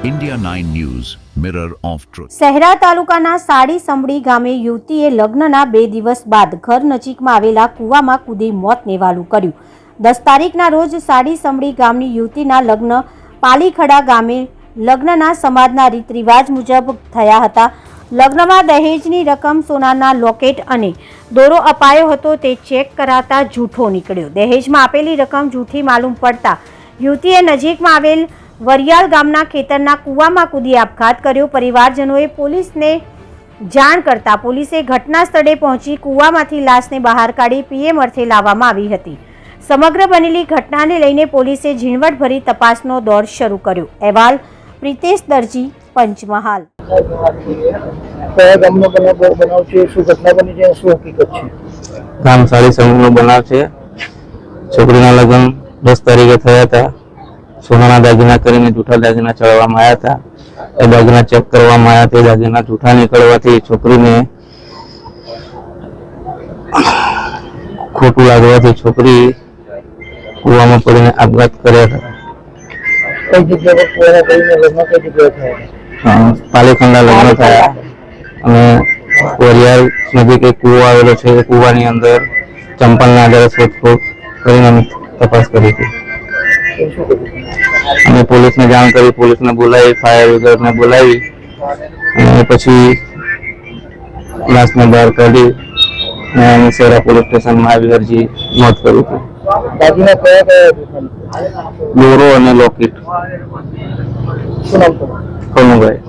India 9 News, Mirror of Truth. Shehera તાલુકાના સાડી સમડી ગામે યુવતીએ લગ્નના 2 દિવસ બાદ ઘર નજીકમાં આવેલા કૂવામાં કૂદી મોત નેવાલું કર્યું। 10 તારીખના રોજ સાડી સમડી ગામની યુવતીના લગ્ન પાલીખડા ગામે લગ્નના સમાજના રીત રિવાજ મુજબ થયા હતા। લગ્નમાં દહેજની રકમ સોનાના લોકેટ અને દોરો અપાયો હતો તે ચેક કરાતા જૂઠો નીકળ્યો। દહેજમાં આપેલી રકમ જૂઠી માલુમ પડતા યુવતીએ નજીકમાં આવેલ વરિયાલ ગામના ખેતરના કૂવામાં કૂદી આપઘાત કર્યો। પરિવારજનોએ પોલીસને જાણ કરતા પોલીસે ઘટના સ્થળે પહોંચી કૂવામાંથી લાશને બહાર કાઢી પીએમ અર્થે લાવવામાં આવી હતી। સમગ્ર બનેલી ઘટનાને લઈને પોલીસે ઝીણવટભરી તપાસનો દોર શરૂ કર્યો। અહેવાલ પ્રિતેશ દરજી, પંચમહાલ। ગામ સાડી સમૂહનો બનાવ છે। છોકરીના લગ્ન 10 તારીખે થયા હતા। સોનાના દાગીના કરીને જૂઠા દાગીના ચડાવવામાં આવ્યા હતા। એ દાગીના ચેક કરવામાં આવ્યા તે દાગીના જૂઠા નીકળવાથી છોકરીને ખોટું લાગવાથી છોકરી કૂવામાં પડીને આપઘાત કર્યા હતા। પાલીખંડા લગ્ન થયા અને વરિયાળ નજીક એક કૂવો આવેલો છે। એ કૂવાની અંદર ચંપલના આધારે શોધખોળ કરીને અમે તપાસ કરી હતી। અમે પોલીસને જાણ કરી, પોલીસને બોલાવી, ફાયર બ્રિગેડને બોલાવી અને પછી લાશને બહાર કાઢી અને અમે શહેરા પોલીસ સ્ટેશનમાં આવી અરજી નોંધ કરી હતી। દોરો અને લોકેટ। કનુભાઈ।